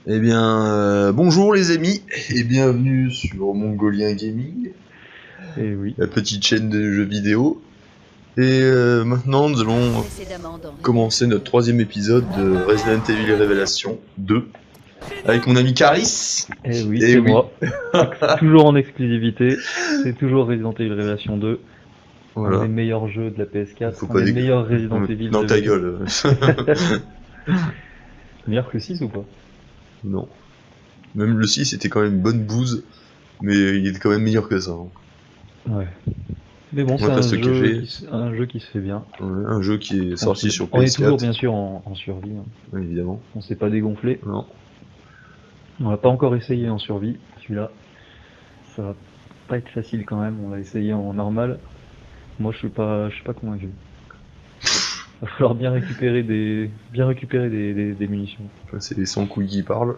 Eh bien, bonjour les amis, et bienvenue sur Mongolien Gaming, Et oui. la petite chaîne de jeux vidéo. Et maintenant, nous allons commencer notre troisième épisode de Resident Evil Révélation 2, avec mon ami Caris. Et oui, c'est moi. Toujours en exclusivité, c'est toujours Resident Evil Révélation 2. Voilà. Un des meilleurs jeux de la PS4, Faut un pas des meilleurs Resident Evil. Dans ta gueule. Meilleur que le 6 ou pas? Non. Même le 6 était quand même une bonne bouse, mais il était quand même meilleur que ça. Hein. Ouais. Mais bon, c'est un jeu qui se fait bien. Ouais, un jeu qui est sorti sur PS4. On est toujours bien sûr en survie. Hein. Ouais, évidemment. On s'est pas dégonflé. Non. On l'a pas encore essayé en survie, celui-là. Ça va pas être facile quand même, on l'a essayé en normal. Moi je suis pas convaincu. Va falloir bien récupérer des munitions. Enfin, c'est les 100 couilles qui parlent.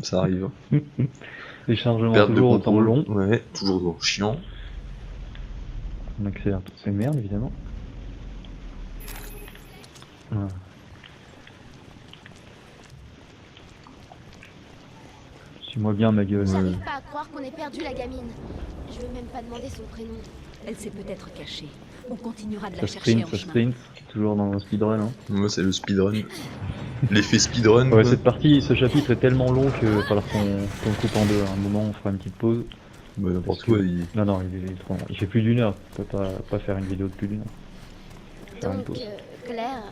Ça arrive. Les chargements Perte toujours de autant contrôle. longs. Ouais, toujours chiant. On accélère toutes ces merdes évidemment. Voilà. Suis-moi bien ma gueule. J'arrive pas à croire qu'on ait perdu la gamine. Je veux même pas demander son prénom. Elle s'est peut-être cachée. On continuera de la Ça chercher sprint, en ça chemin. sprint. Toujours dans le speedrun. Hein. Moi, c'est le speedrun. L'effet speedrun. Ouais, quoi. cette partie, ce chapitre est tellement long qu'il va falloir qu'on le coupe en deux. À un moment, on fera une petite pause. Bah, n'importe Parce quoi. que- Non, il est trop long. Il fait plus d'une heure. On peut pas faire une vidéo de plus d'une heure. Faire une Donc, pause. Claire,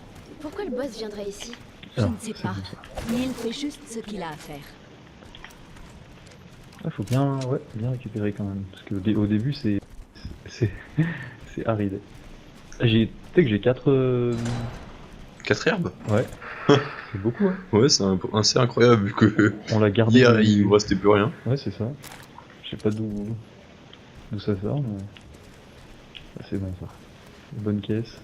pourquoi le boss viendrait ici? Je Ah, ne sais c'est pas. bon, ça. Mais il fait juste ce qu'il a à faire. Il faut bien récupérer quand même. Parce qu'au début, c'est aride. Tu sais que j'ai 4... 4 herbes. Ouais. C'est beaucoup, hein. Ouais, c'est assez incroyable vu que On l'a gardé. hier il vous restait plus rien. Ouais, c'est ça. Je sais pas d'où ça sort, mais... Ça, c'est bon, ça. Bonne caisse.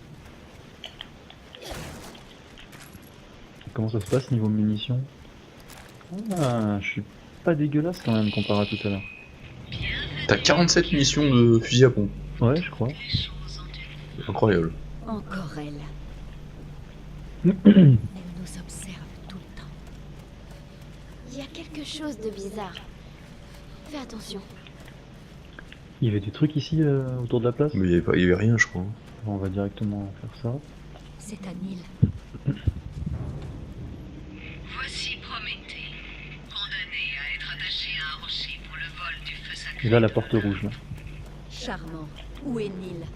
Comment ça se passe niveau munitions? Ah, je suis pas dégueulasse quand même comparé à tout à l'heure. T'as 47 missions de fusil à pompe. Ouais, je crois. Incroyable. Encore elle. Elle nous observe tout le temps. Il y a quelque chose de bizarre. Fais attention. Il y avait des trucs ici autour de la place. Mais il y avait rien, je crois. On va directement faire ça. C'est à Nil. Voici Prométhée, condamné à être attaché à un rocher pour le vol du feu sacré. Et là, la porte rouge, là. Charmant. Où est Nil?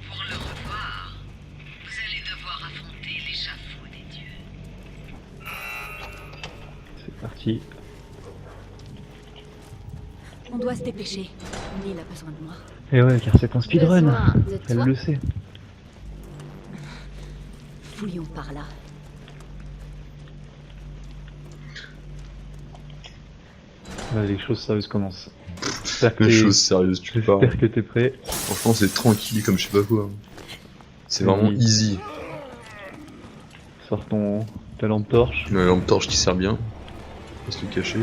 Pour le revoir, vous allez devoir affronter l'échafaud des dieux. C'est parti. On doit se dépêcher. Nil a besoin de moi. Et ouais, car c'est un speedrun. Besoin de Elle toi. le sait. Fouillons par là. Là, les choses sérieuses commencent. J'espère que Les t'es- choses sérieuses, tu parles. J'espère que t'es prêt. Franchement, c'est tranquille comme je sais pas quoi. C'est vraiment Oui. easy. Sors ta lampe torche. La lampe torche qui sert bien. Faut se le cacher.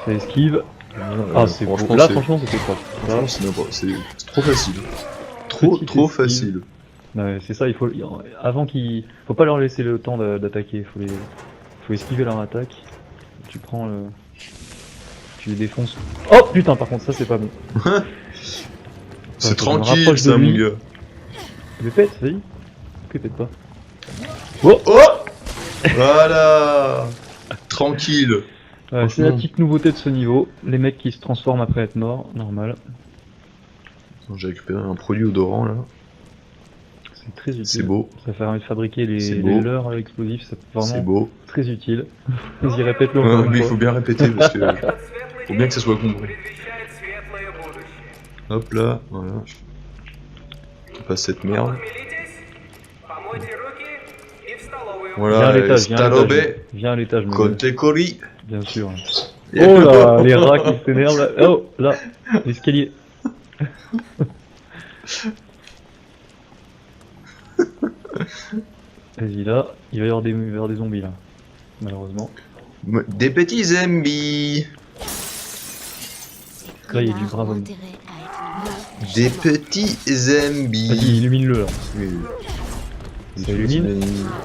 Ça esquive. Ah, c'est beau. Là, franchement, c'était propre. Là, c'est trop facile. Trop Petite trop esquive. facile. ouais, c'est ça, avant qu'ils... Faut pas leur laisser le temps d'attaquer. Faut esquiver leur attaque. Tu prends le... Tu les défonces. Oh putain, par contre, ça c'est pas bon. C'est je me tranquille rapproche ça de mon lui. gars. Mais pète, vas-y. Que pète pas. Oh voilà. Tranquille. Ouais, c'est la Franchement. petite nouveauté de ce niveau. Les mecs qui se transforment après être morts, normal. J'ai récupéré un produit odorant là. C'est très utile. C'est beau. Ça permet de fabriquer C'est les beau. leurres explosifs, c'est C'est vraiment beau. très utile. Vas-y, répète-le Ouais, encore une mais il fois. faut bien répéter parce que faut bien que ça soit compris. Hop là, voilà. On passe cette merde. Viens à Voilà, l'étage, viens à Stalobe, l'étage. Viens à l'étage, mon gars. Conte Cori. Bien sûr. Oh là, les rats qui s'énervent là. Oh là, l'escalier. Vas-y là, il va y avoir des zombies là, malheureusement. Des petits zombies. Là, il y a On du brave homme. intérêt à être humain, Des justement. petits zombies. Vas-y, illumine-le là. Oui. Ça illumine.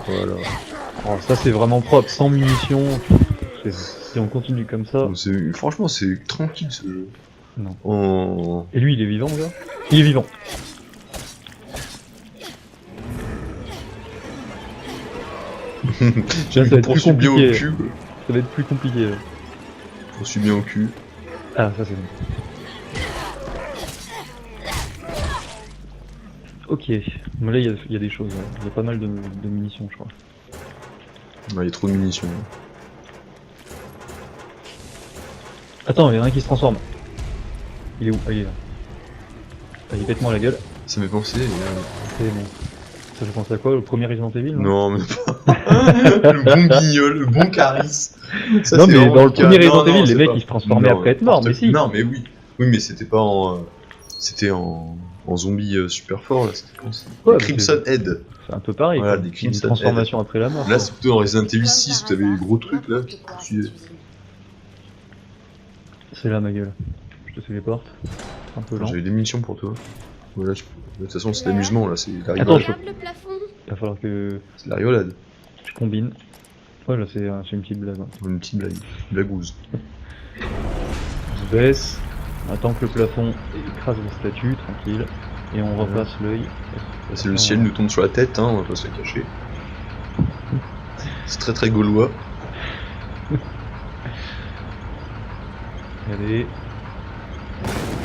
Voilà. Oh, ça c'est vraiment propre, sans munitions. Si on continue comme ça. Franchement, c'est tranquille ce jeu. Non. Oh. Et lui, il est vivant, là? Il est vivant. J'ai ça va être plus poursuivi bien au compliqué. cul. Ça va être plus compliqué. Là. Poursuivi bien au cul. Ah, ça c'est bon. Ok, mais là il y a des choses, ouais. Il y a pas mal de munitions je crois. Ouais, il y a trop de munitions. Attends, il y en a un qui se transforme. Il est où? Ah, il est là. Allez, pète-moi la gueule. Ça m'est pensé. C'est bon. Ça je pense à quoi? Le premier Resident Evil? Non, mais pas. Le bon guignol, le bon charisme. Ça, non c'est mais vraiment dans le cas. premier Resident Non, Evil, c'est les mecs pas- ils se transformaient Non, après être morts, mais si. Non, mais oui. Oui, mais c'était pas en. C'était en zombie super fort là. C'était comment ça? Ouais, Crimson Head. C'est un peu pareil. Voilà, quoi. des Une Crimson transformation après la mort. Là, quoi. c'est plutôt dans Resident Evil 6 où t'avais les gros trucs là qui te poursuivaient. C'est là ma gueule. Je te téléporte. Un peu lent. J'avais des munitions pour toi. Voilà, de toute façon, c'est l'amusement là, c'est la Attends, rigolade. Regarde le plafond. Il va falloir que C'est la rigolade. je combine. Ouais là c'est une petite blague. Hein. Une petite blague. Blagouze. On baisse, on attend que le plafond écrase la statue, tranquille, et on repasse l'œil. Là, c'est le ciel nous tombe sur la tête, hein, on va pas se le cacher. C'est très très gaulois. Allez.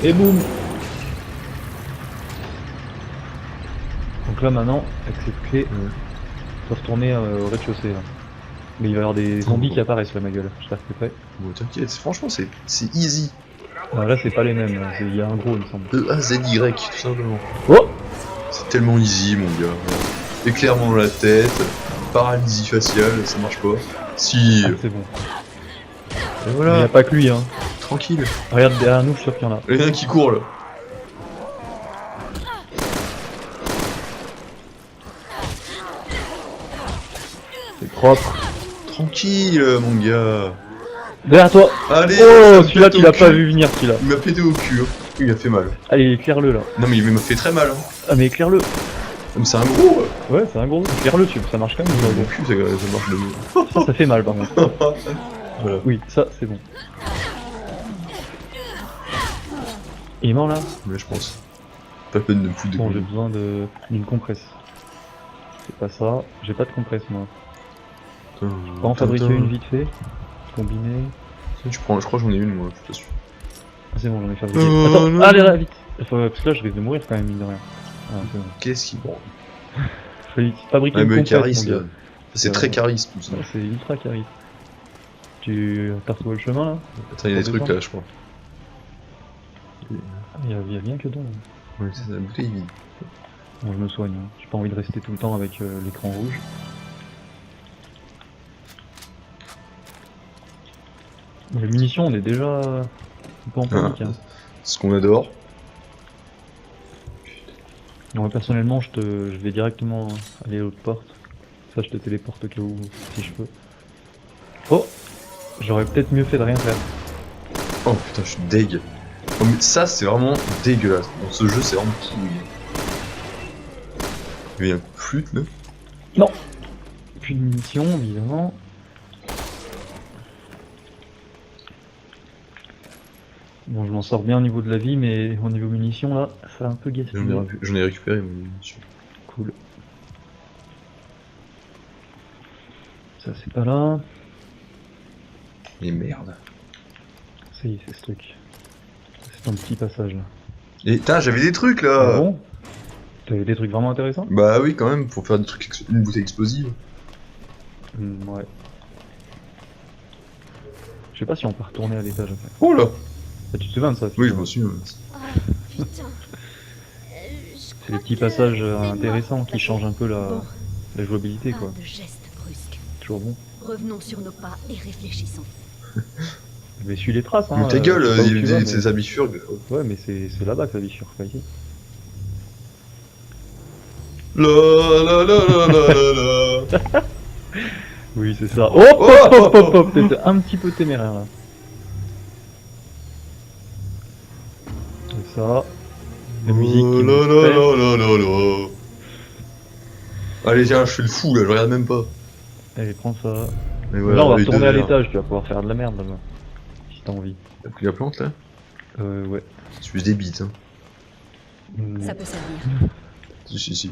Et boum. Donc là maintenant, avec cette clé, on peut retourner au rez-de-chaussée là. Mais il va y avoir des zombies qui apparaissent là ma gueule, j'espère que t'es prêt. Bon, t'inquiète, franchement, c'est easy. Ah, là c'est pas les mêmes, là. Il y a un gros il me semble. E-A-Z-Y, tout simplement. Oh. C'est tellement easy, mon gars. Éclairement dans la tête, paralysie faciale, ça marche pas. Si. Ah, c'est bon. Et Il n'y voilà, a pas que lui hein. tranquille. Regarde derrière nous, je suis sûr qu'il y en a. Il y en a un qui court là. C'est propre. Tranquille, mon gars. Derrière toi. Allez, Oh, ça me celui-là pète tu au l'as pas cul. vu venir celui-là. Il m'a pété au cul, hein. Il a fait mal. Allez, éclaire-le là. Non, mais il m'a fait très mal. Hein. Ah mais éclaire-le. Comme c'est un gros. Ouais, c'est un gros. Éclaire-le, ça marche quand même. Mon le cul, ça marche de mieux. gros. Ça fait mal par contre. Voilà. Oui, ça c'est bon. Il est mort là? Mais je pense. Pas la peine de me foutre de Bon, j'ai couilles. besoin d'une compresse. C'est pas ça. J'ai pas de compresse moi. Je peux en fabriquer une vite fait. Combiner. Je crois que j'en ai une, moi, je suis pas sûr. Ah, c'est bon, j'en ai fabriqué. Non, Attends, non. allez là, vite. Parce que là, je risque de mourir quand même, mine de rien. Ah, c'est bon. Qu'est-ce qui branle? Fallait fabriquer Ah, une mais compresse, mon charisme, gars. là. C'est très charisme tout ça. Ouais, c'est ultra charisme. Tu as retrouvé le chemin là? Attends, il y a des Pour trucs descendre là, je crois. Ah, il y a bien que dedans. Là. Ouais, c'est la bouteille vide. Bon, je me soigne. Hein. J'ai pas envie de rester tout le temps avec l'écran rouge. Bon, les munitions, on est déjà un peu en panique. Hein. C'est ce qu'on adore. Moi personnellement, je vais directement aller à l'autre porte. Ça, je te téléporte au cas où, si je peux. Oh! J'aurais peut-être mieux fait de rien faire. Oh putain, je suis deg. Oh, mais ça, c'est vraiment dégueulasse. Dans ce jeu, c'est vraiment pourri. Il y a un coup de flûte là. Non! Plus de munitions, évidemment. Bon, je m'en sors bien au niveau de la vie, mais au niveau munitions, là, ça a un peu gaspillé. J'en ai récupéré, mais sûr. Cool. Ça, c'est pas là. Et merde. Ça y est, c'est ce truc. C'est un petit passage là. Et putain, j'avais des trucs Ah là. bon? T'avais des trucs vraiment intéressants? Bah oui, quand même, pour faire des trucs, une bouteille explosive. Ouais. Je sais pas si on peut retourner à l'étage après. Oh là. Ah, tu te souviens de ça? Oui, je m'en suis. Oh, putain. Je C'est crois des petits que passages je vais intéressants mort. qui changent un peu Bon, la jouabilité quoi. Pas de gestes brusques. Toujours bon. Revenons sur nos pas et réfléchissons. Mais suis les traces hein. Mais ta gueule, je sais pas où il tu y a vas, des abifurgues. mais... Ouais mais c'est là-bas que ça bifurque, pas ici. La la la la la la la. Oui c'est ça. Oh hop hop hop hop, t'étais un petit peu téméraire là. C'est ça. La musique qui Oh me la la stresse. la la la la. Allez, tiens, je fais le fou là, je regarde même pas. Allez, prends ça. Mais Là, on va œil de retourner à verre. l'étage, tu vas pouvoir faire de la merde là-bas. Si t'as envie. T'as pris la plante là? Ouais. Tu fais des bites, hein. Ça peut servir. Si.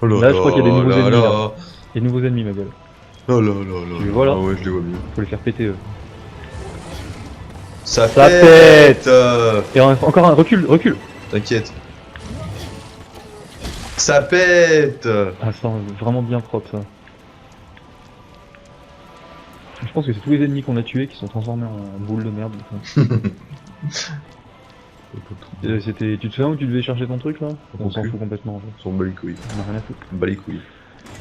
Oh là Là, je crois qu'il y a des nouveaux ennemis, là. là. Et nouveaux ennemis, ma gueule. Oh là là. Tu les vois, là? Ah ouais, je les vois bien. Faut les faire péter eux. Ça Ça pète Et encore un, recule. T'inquiète. Ça pète. Ah, ça, vraiment bien propre ça. Je pense que c'est tous les ennemis qu'on a tués qui sont transformés en boules de merde. C'était... Tu te souviens où tu devais chercher ton truc là? On s'en fout complètement en fait. On s'en bat les couilles. On a rien à foutre. On bat les couilles.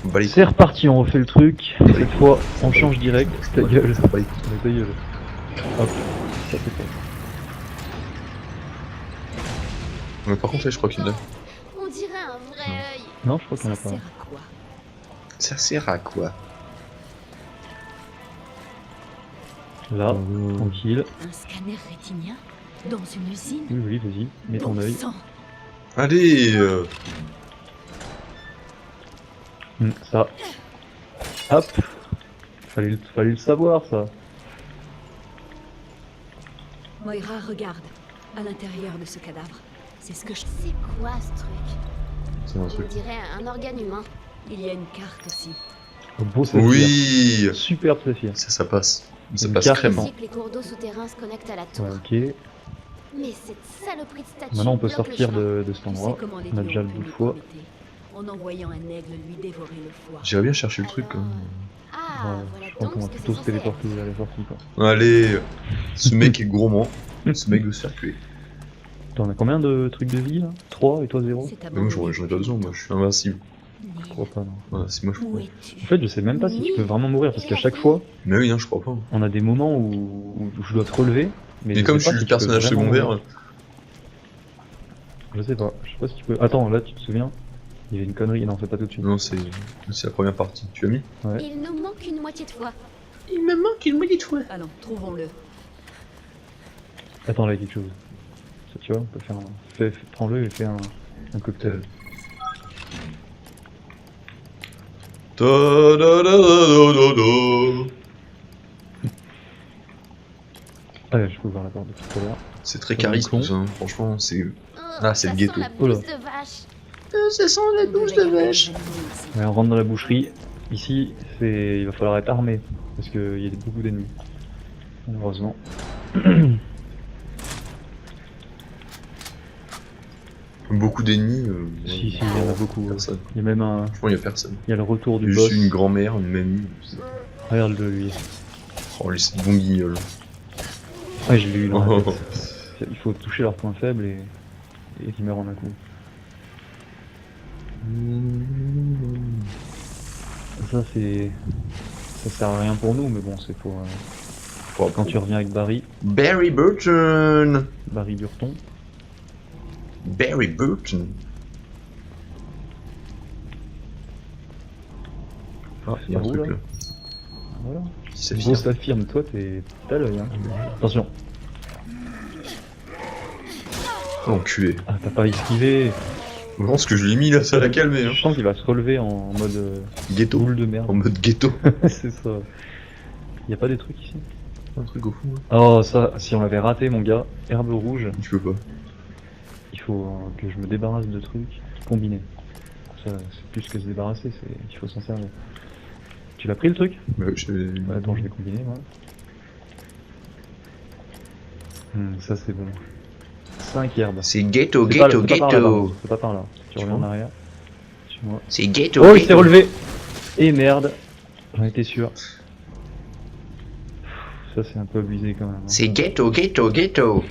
On bat les couilles. C'est reparti, on refait le truc. Cette fois, on change direct. Ta gueule. On bat les couilles. Ta gueule. Hop. Ça c'est pas. Mais par contre là je crois qu'il y en a. On dirait un vrai œil. Non, je crois qu'on Ça a pas. sert à quoi? Ça sert à quoi? Là, tranquille. Un scanner rétinien? Dans une usine? Oui, vas-y, mets ton Bon œil. sang. Allez Ça. Hop. Fallait le savoir ça. Moira, regarde. À l'intérieur de ce cadavre. C'est ce que je... C'est quoi ce truc? C'est un On truc. dirait un organe humain. Il y a une carte aussi. Un beau saphir. Oui Superbe saphir. Ça passe. Ça Une passe carte. crème. Bon. Ici que les cours d'eau souterrains se connectent à la tour. Ouais, ok. Mais cette saloperie de statue. Maintenant on peut bloque le sortir chemin. de cet Tu sais endroit. comment les On a dieux déjà ont le pu bout de nous foie. prométher, en envoyant un aigle lui dévorer le foie. J'irais bien chercher le truc. Alors, Hein. Ah, Ouais, voilà je pense donc qu'on va ce que plutôt c'est se censé être. téléporter à la sortie quoi. Allez ce mec est gourmand. Ce mec veut se faire tuer. Attends, on a combien de trucs de vie là? 3 et toi 0? C'est Mais moi j'en ai pas besoin, moi je suis invincible. Je crois pas non. Voilà, c'est moi je crois. Où es-tu? En fait je sais même pas si tu peux vraiment mourir parce qu'à chaque fois Mais oui, non, je crois pas. on a des moments où je dois te relever. Mais je comme sais je pas suis si le tu peux personnage vraiment secondaire, mourir. Je sais pas si tu peux. Attends, là tu te souviens? Il y avait une connerie, non, c'est pas tout de suite. non, c'est la première partie. Tu as mis? Ouais. Il nous manque une moitié de foi. Il me manque une moitié de fois. Allons, trouvons-le. Attends, là il y a quelque chose. Ça, tu vois, on peut faire un. Prends-le et fais un cocktail. Ah, je peux ouvrir la porte de tout à l'heure. C'est très charisme tout ça, hein. Franchement, c'est. Ah, c'est ça le sent ghetto. la Oh là. blouse de vache. Ça sent la douche de vache. Ouais, on rentre dans la boucherie. Ici, il va falloir être armé parce qu'il y a beaucoup d'ennemis. Malheureusement. Beaucoup d'ennemis. Si, il y en a beaucoup. Personne. Il y a même un. Franchement, il y a personne. Il y a le retour du Je boss. suis une grand-mère, une mamie. Regarde-le lui. Oh, lui, c'est bon guignol. Ouais, je l'ai eu dans la Oh. tête. Il faut toucher leurs points faibles et ils meurent en un coup. Ça c'est. Ça sert à rien pour nous, mais bon, c'est pour. Quand tu reviens avec Barry, Barry Burton. Barry Burton. Barry Burton. Ah, il y a un Par où, truc là là. Voilà. Qui s'affiche. Gros saphir, mais toi t'as l'œil hein. Attention. Oh, enculé. Ah, t'as pas esquivé. Je pense que je l'ai mis là, ça l'a calmé. Hein. Je sens qu'il va se relever en mode Ghetto. boule de merde. En mode ghetto. C'est ça. Y a pas des trucs ici? Un truc au fond. Hein. Oh, ça, si on l'avait raté, mon gars, herbe rouge, Tu peux pas. il faut que je me débarrasse de trucs combinés. Ça, c'est plus que se débarrasser, il faut s'en servir. Tu l'as pris le truc? Bah, je... Ouais, attends, je vais combiner moi. Ça c'est bon. 5 herbes. C'est ghetto, C'est pas- ghetto, c'est pas par là, ghetto. pardon, c'est pas par là. Tu reviens en vois arrière. Suis-moi. C'est ghetto. Oh, il ghetto. s'est relevé! Et merde! J'en étais sûr. Ça c'est un peu abusé quand même. Hein. C'est ghetto, ghetto, ghetto.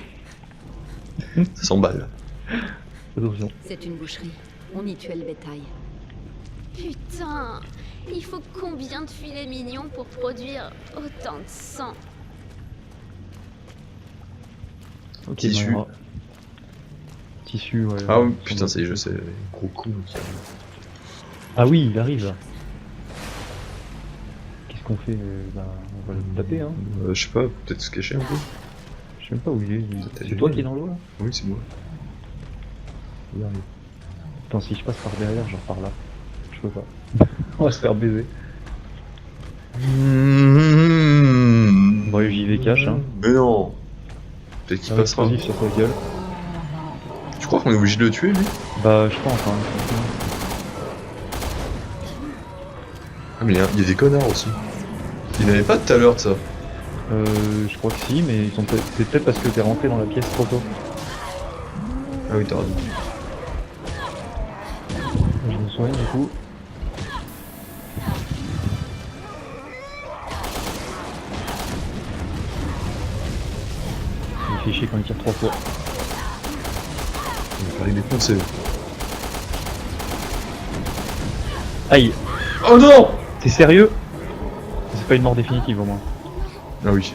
Ça s'emballe. Attention. C'est une boucherie. On y tuait le bétail. Putain, il faut combien de filets mignons pour produire autant de sang? Ok, Tissu. Moira. Tissu, ouais. Ah ouais, putain, ça y est, je sais. Gros con. Ah oui, il arrive là. Qu'est-ce qu'on fait? Bah, on va le taper hein. Je sais pas, peut-être se cacher un peu. Je sais même pas où il est. Peut-être C'est toi qui es dans l'eau là? Oui, c'est moi. Il arrive. Attends, si je passe par derrière, genre par là. Je peux pas. On va se faire baiser. Bon, j'y vais cash, hein. Mais non. Peut-être qu'il Un passera. explosif sur sa gueule. Tu crois qu'on est obligé de le tuer lui? Bah, je pense, hein. Ah mais il y a des connards aussi. Il n'y en avait pas tout à l'heure de ça. Je crois que si, mais ils sont c'est peut-être parce que t'es rentré dans la pièce trop tôt. Ah oui, t'as raison. Je me soigne du coup. Il fait chier quand il tire 3 fois. On va faire les défoncer. Aïe! Oh non! T'es sérieux? C'est pas une mort définitive au moins. Ah oui.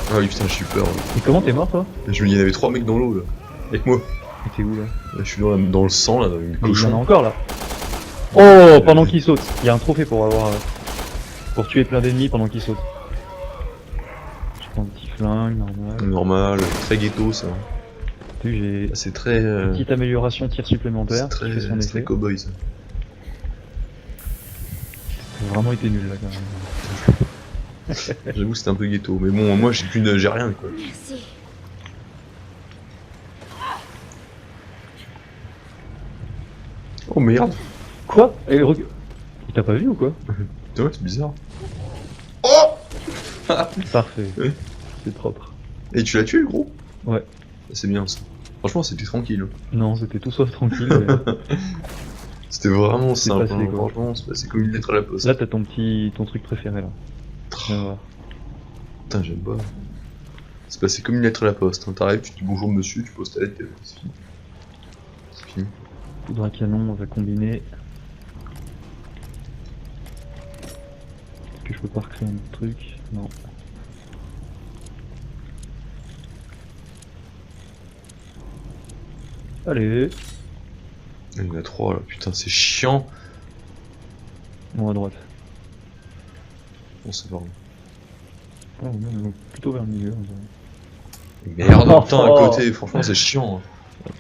Ah oui, putain, j'ai eu peur. Et comment t'es mort toi? Je me dis, il y en avait 3 mecs dans l'eau là. Avec moi. Et t'es où là? Là, je suis dans le sang là, dans le Mais il y en a cochon. encore là! Oh! Pendant qu'il saute! Il y a un trophée pour avoir. Pour tuer plein d'ennemis pendant qu'il saute. Je prends un petit flingue, normal. Normal, très ghetto ça. Tu sais, j'ai. C'est très. Petite amélioration tir supplémentaire C'est qui fait son très effet. cowboy ça. Ça a vraiment été nul là quand même. J'avoue, c'était un peu ghetto. Mais bon, moi j'ai rien quoi. Merci. Oh merde! Quoi? Il t'a pas vu ou quoi? Putain, c'est bizarre. Oh! Parfait. Oui. C'est propre. Et tu l'as tué le gros? Ouais. C'est bien ça. Franchement, c'était tranquille. Non, c'était tout sauf tranquille. Mais... C'était vraiment C'est simple. passé, Hein. quoi. Franchement, c'est passé comme une lettre à la poste. Là, t'as ton truc préféré là. Viens voir. Putain, j'aime pas. C'est passé comme une lettre à la poste. Hein. T'arrives, tu dis bonjour monsieur, tu poses ta lettre, c'est fini. C'est fini. Poudre à canon, on va combiner. Est-ce que je peux pas recréer un autre truc? Non. Allez, Il y en a 3 là, putain, c'est chiant. bon à droite. Bon, ça va. Oh, non, plutôt vers le milieu. on dirait. Merde, putain, à côté, franchement, c'est chiant. Hein.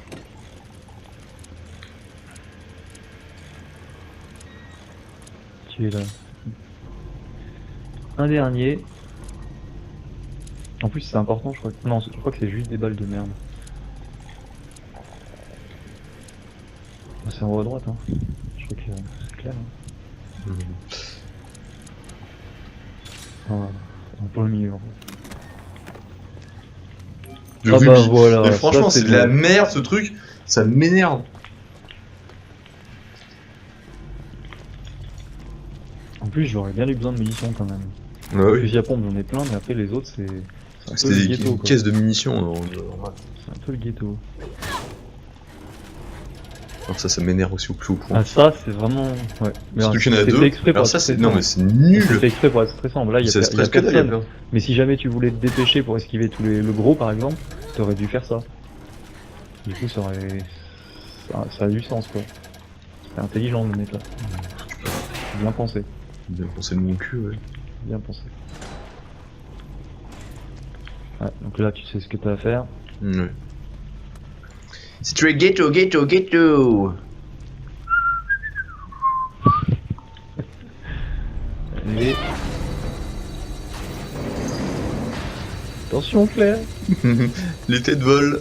Tu es là. Un dernier. En plus, c'est important, je crois. Non, je crois que c'est juste des balles de merde. C'est en haut à droite, hein. Je crois que c'est clair. Hein. Ah, en plein milieu. En fait. Le Ah rubis. bah voilà. Mais franchement, ça, c'est de la merde ce truc, ça m'énerve. En plus, j'aurais bien eu besoin de munitions quand même. Ouais, Le oui. fusil à pompe, j'en ai plein, mais après les autres, c'est un peu C'était le des ghetto. Quoi. caisses de munitions normal. C'est un peu le ghetto. Alors ça m'énerve aussi au plus haut point. Ah, ça, c'est vraiment. Ouais. Mais Surtout qu'il y en a c'est deux. fait exprès pour Alors être ça, c'est. stressant. Non, mais c'est nul. C'est fait exprès pour être stressant. Là, il y a, Ça y a stresse que dalle, y a personne. pas. Mais si jamais tu voulais te dépêcher pour esquiver le gros, par exemple, t'aurais dû faire ça. Du coup, ça aurait. Ça a du sens, quoi. C'est intelligent de le mettre là. Bien pensé. Bien pensé de mon cul, ouais. Bien pensé. Ouais, donc là, tu sais ce que t'as à faire. Ouais. Si tu es ghetto. Allez. Attention, Claire. Les têtes volent.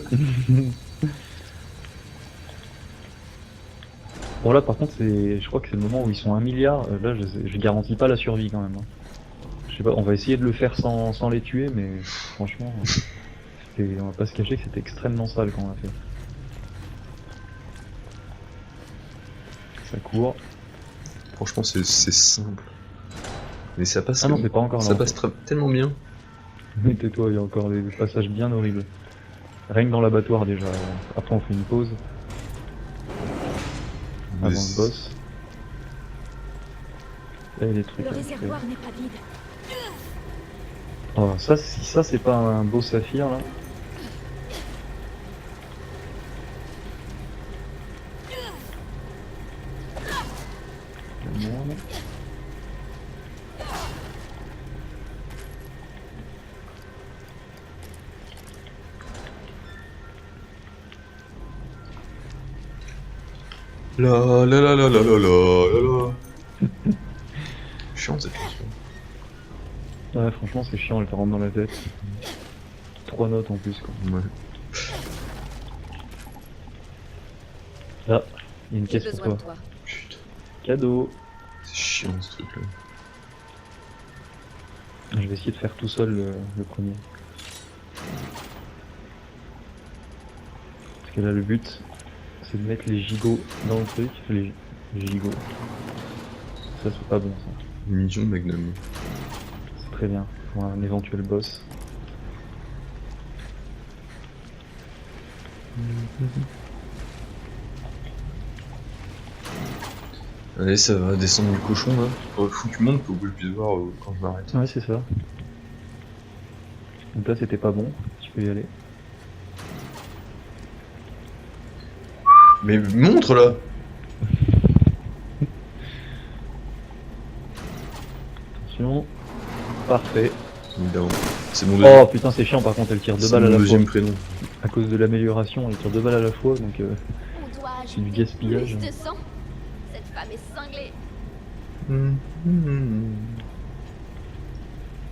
Bon là par contre je crois que c'est le moment où ils sont 1 milliard, là je garantis pas la survie quand même. Hein. Je sais pas, on va essayer de le faire sans les tuer mais franchement on va pas se cacher que c'était extrêmement sale quand on l'a fait. Ça court. Franchement, c'est simple. Mais ça passe. Ah non c'est pas encore là. Ça en passe tellement bien. fait. Mais tais-toi, il y a encore des passages bien horribles. Rien que dans l'abattoir déjà. Après on fait une pause. Mais Avant le boss. Là il y a des trucs. Le là, réservoir n'est pas vide. Oh, ça, si ça c'est pas un beau saphir là. Merde. La la la la la la la la. Chiant cette chanson. Ouais, franchement, c'est chiant, elle te rentre dans la tête. 3 notes en plus, quoi. Ouais. Là, il y a une J'ai caisse pour besoin toi. de toi. Putain, Cadeau. c'est chiant ce truc là. Je vais essayer de faire tout seul le premier. Parce que là, le but, c'est de mettre les gigots dans le truc. Les gigots. Ça, c'est pas bon, ça. Munition Magnum. C'est très bien pour un éventuel boss. Allez, ça va descendre du cochon là. Faut que tu montes pour que je puisse voir quand je m'arrête. Ouais, c'est ça. Donc là, c'était pas bon. Tu peux y aller. Mais montre là. Attention. Parfait. Évidemment. C'est mon deuxième. Oh putain, c'est chiant, par contre, elle tire 2 C'est balles à mon la fois. deuxième prénom. À cause de l'amélioration, elle tire 2 balles à la fois, donc On doit c'est du ajouter gaspillage. plus de sang. Cette femme est cinglée.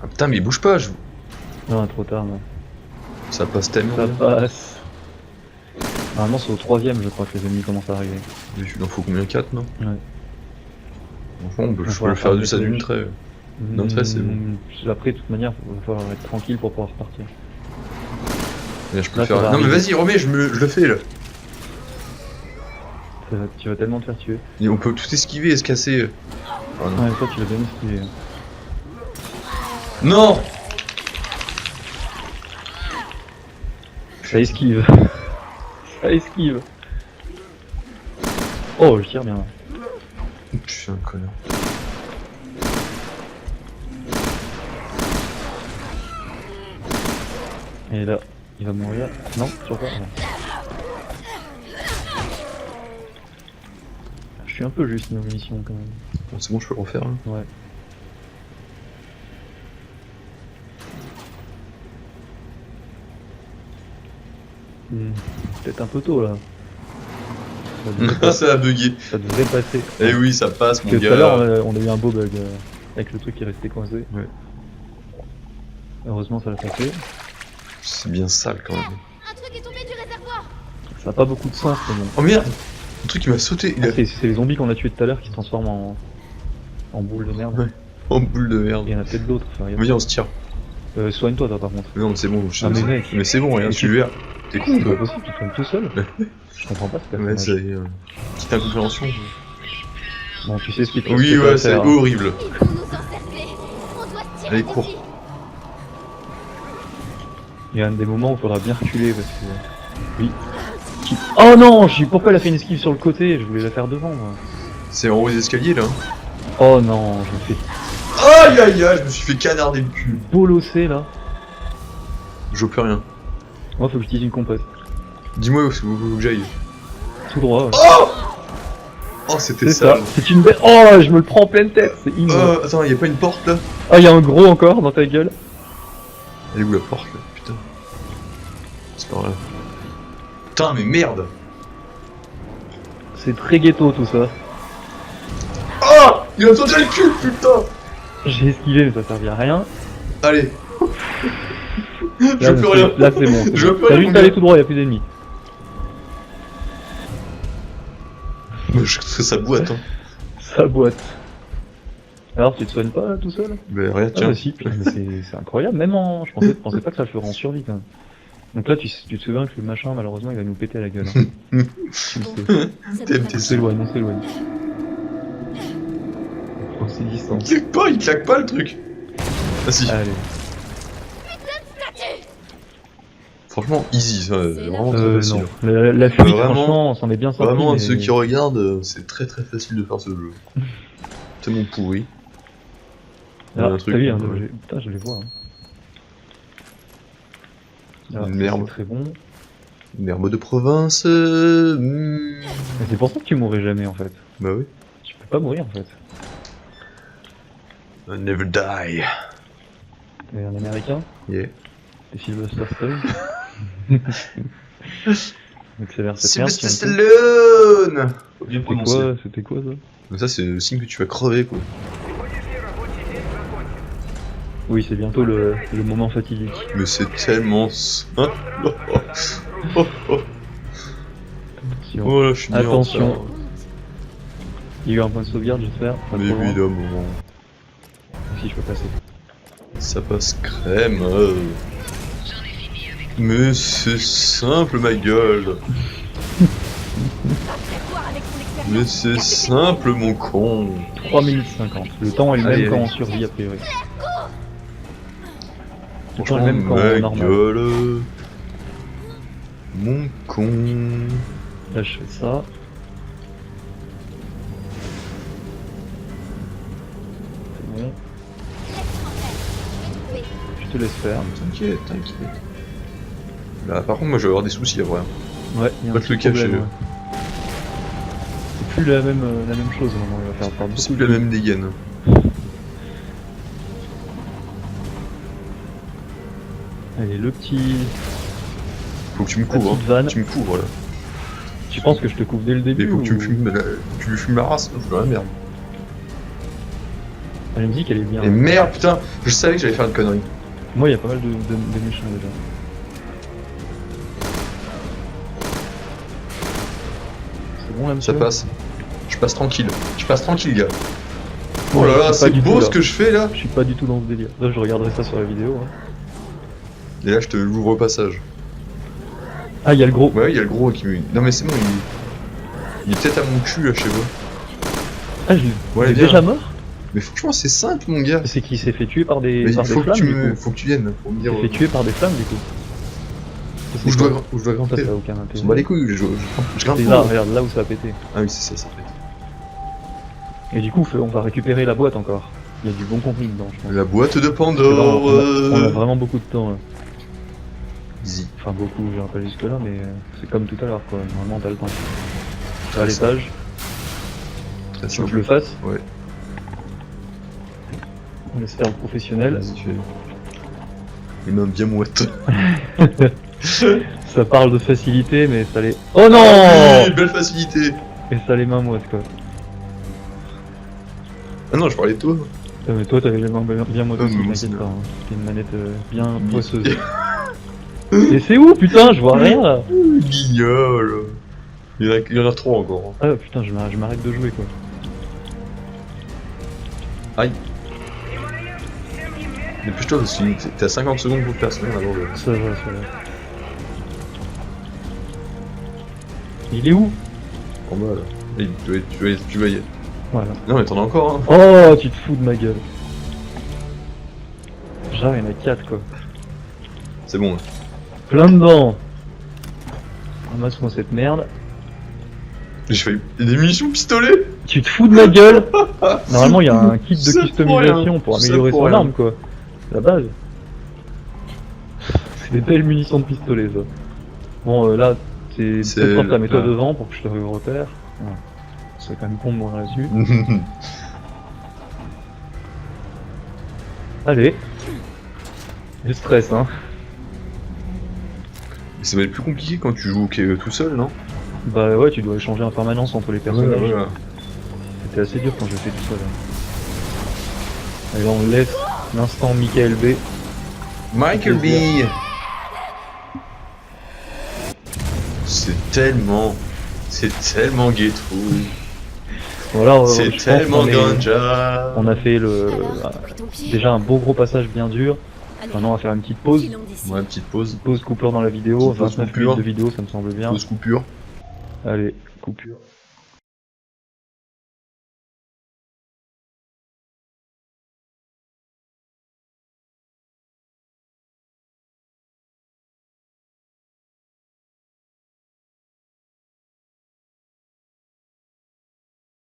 Ah putain, mais il bouge pas. Non, trop tard, non. Ça passe tellement. Ça bien. passe. Normalement, c'est au 3ème, je crois, que les ennemis commencent à arriver. Mais il en faut combien 4 non? Ouais. Franchement, je va peux le faire faire du ça des d'une trucs. trait. Non, très, c'est bon. Après, de toute manière, il va falloir être tranquille pour pouvoir repartir. Là, je peux Là, le faire. ça va Non, mais arriver. vas-y, remets, je le fais là. Tu vas tellement te faire tuer. Et on peut tout esquiver et se casser. Ah non. Ouais, toi, tu l'as bien esquivé. Non. Ça esquive. Ça esquive. Oh, je tire bien. Je suis un connard. Et là, il va mourir. Non, toujours pas. Non. Je suis un peu juste nos missions quand même. Bon, c'est bon, je peux le refaire. Hein. Ouais. Peut-être un peu tôt là. Ça a bugué. Ça devrait passer. Eh oui, ça passe, Parce mon que tout à l'heure, gars. on a eu un beau bug avec le truc qui est resté coincé. Ouais. Heureusement, ça l'a pas fait. C'est bien sale quand même. Un truc est tombé du réservoir. Ça a pas beaucoup de sens, mais bon. Oh merde. Le truc qui m'a sauté. Il a C'est les zombies qu'on a tués tout à l'heure qui se transforment en boule de merde. Ouais. en boule de merde. Il y en a peut-être d'autres. Enfin, Vas-y, on se tire. soigne-toi, toi, par contre. Mais non, mais c'est bon. Ah, mais mec. Mais c'est bon, rien, je suis vert. T'es con, C'est pas toi. possible, tu te soignes tout seul. Je comprends pas ce Ouais, personnage. ça y est. Petite incompréhension. Bon, tu sais ce qu'il faut Oui, ce qu'il faut ouais, c'est faire. horrible. Ils vont nous encercler. On doit se tirer Allez, cours. d'ici. Il y a un des moments où il faudra bien reculer parce que... Oui. Oh non, pourquoi elle a fait une esquive sur le côté? Je voulais la faire devant, moi. C'est en haut des escaliers là. Oh non, je me fais Aïe aïe aïe, je me suis fait canarder le cul. bolosser, là. Je peux rien. Moi, faut que j'utilise une compote. Dis-moi où faut que j'aille. Tout droit, ouais. Oh, c'était C'est ça. ça. C'est une belle... Oh, je me le prends en pleine tête. C'est immense. Attends, y'a pas une porte là? Ah, il y a un gros encore dans ta gueule. Elle est où la porte là? Putain. C'est par là. Putain, mais merde! C'est très ghetto, tout ça. Oh! Il a sauté le cul, putain! J'ai esquivé, mais ça servait à rien. Allez! Là, Je peux rien! Là, c'est bon. Je peux T'as rien, juste mon aller gars. tout droit, il a plus d'ennemis. Ça boite, hein. Ça boite. Alors, tu te soignes pas, là, tout seul? Mais rien, Ah tiens. bah si, putain, mais c'est incroyable, même en... Je pensais pas que ça le ferait en survie, quand même. Donc là, tu te souviens que le machin, malheureusement, il va nous péter à la gueule. Hein. Tu le sais. Ça devrait T'es On s'éloigne, on s'éloigne. On prend ses Il distances. claque pas le truc! Ah si. Allez. Franchement, easy, ça, vraiment très Non. facile. La fuite, Vraiment- franchement, on s'en est bien sorti. Vraiment, mais... ceux qui regardent, c'est très très facile de faire ce jeu. Tellement pourri. Il y a Ah, un truc, t'as vu, hein, ouais. putain, je les vois. Hein. Une Ah, ça, merde. c'est très bon. Une herbe de province. Mais c'est pour ça que tu mourrais jamais, en fait. Bah oui. Tu peux pas mourir, en fait. I never die. T'es un américain, Yeah. t'es Sylvester Stallone. Donc c'est vers cette merde. Sylvester tu viens de- Stallone! faut bien prononcer. C'était quoi ça? Mais ça, c'est le signe que tu vas crever, quoi. Oui, c'est bientôt le moment fatidique. Mais c'est tellement... Hein Attention. Oh là, je suis bien en Attention. retard. Il y a eu un point de sauvegarde, j'espère. Pas Mais trop loin. évidemment. Si je peux passer. Ça passe crème. J'en ai fini avec Mais c'est simple, ma gueule. Mais c'est simple, mon con. 3 minutes 50. Le temps est le Allez, même quand allez. on survit a priori. Le temps est Franchement, le même quand ma on normal. gueule. Mon con. Là je fais ça. C'est bon. Je te laisse faire. T'inquiète, t'inquiète. Là, par contre, moi, je vais avoir des soucis après. Ouais, il y a Pas un te petit le cacher. problème, ouais. C'est plus la même chose maintenant, il va faire perdre C'est beaucoup plus de la même dégaine. Allez, le petit... Faut que tu me la couvres. petite Hein. vanne. Tu me couvres là. Tu penses que je te couvre dès le début Mais faut que tu me ou- fumes, tu me fumes la race, sinon je fais la merde. Ah, la musique elle est bien. Et merde, putain, je savais que j'allais faire une connerie. Moi il y a pas mal de méchants déjà. C'est bon là monsieur? Ça passe. Je passe tranquille. Je passe tranquille, gars. Oh là Ouais, là, c'est c'est pas du beau tout, ce là. que je fais là. Je suis pas du tout dans ce délire. Là je regarderai ça sur la vidéo. Hein. Et là, je te l'ouvre au passage. Ah il y a le gros. Ouais, il y a le gros qui me. Non, mais c'est bon, il est peut-être à mon cul là, chez vous. Ah je Ouais, il est viens. déjà mort? Mais franchement, c'est simple, mon gars. C'est qu'il s'est fait tuer par des, Mais par il des faut que, flammes tu du me... coup. faut que tu viennes pour me Il dire s'est fait tuer par des flammes du coup. où je dois Ça grimper. ça a aucun Je m'en intérêt. bats les couilles, je grimpe. C'est là, regarde, là où ça a pété. Ah oui, c'est ça, ça fait. Et du coup on va récupérer la boîte encore. Il y a du bon contenu dedans je pense. La boîte de Parce que là, Pandore. on a vraiment beaucoup de temps là. Easy. Enfin beaucoup, j'irai pas jusque là mais c'est comme tout à l'heure quoi, normalement t'as le temps. À l'étage, Très tu veux que je simple. le fasse? Ouais. On laisse faire le professionnel. Vas-y, fais. Les mains bien moites. Ça parle de facilité mais ça les... Oh non! Ah oui, belle facilité. Et ça les mains moites quoi. Ah non, je parlais de toi. Mais toi t'avais les mains bien moites Ah, aussi, mais moi, t'inquiète c'est pas. Hein. C'était une manette bien Oui. poisseuse. Et c'est où putain? Je vois rien là! Guignol. Il y en a trop encore. Ah putain, je m'arrête de jouer quoi. Aïe. Dépêche-toi parce que t'as 50 secondes pour faire ça avant de... Ça va, ça va. Il est où? En bas là. Et tu vas y être. Voilà. Non mais t'en as encore hein. Oh, tu te fous de ma gueule. Genre, il y en a 4 quoi. C'est bon là. Plein dedans. Ramasse-moi cette merde. J'ai failli... Il y a des munitions pistolet. Tu te fous de ma gueule. Normalement, il y a un kit de C'est pour customisation rien. pour C'est améliorer pour son rien. arme quoi. La base. C'est des belles munitions de pistolet ça. Bon, là, c'est C'est peut-être quand mets-toi là. devant pour que je te repère. Ouais. C'est quand même con de mourir là-dessus. Allez. Je stresse hein. Ça va être plus compliqué quand tu joues tout seul, non? Bah ouais, tu dois échanger en permanence entre les personnages. Ouais. C'était assez dur quand je fais tout seul. Hein. Allez, on laisse l'instant Michael B. Michael B. C'est tellement ghetto. Voilà, C'est je pense tellement qu'on est- ganja. On a fait le Pris ton pied. déjà un beau gros passage bien dur. Maintenant on va faire une petite pause. Filons d'ici. Ouais, petite pause. Pause coupure dans la vidéo, Petite pause 29 coupure. minutes de vidéo, ça me semble bien. Pause coupure. Allez, coupure.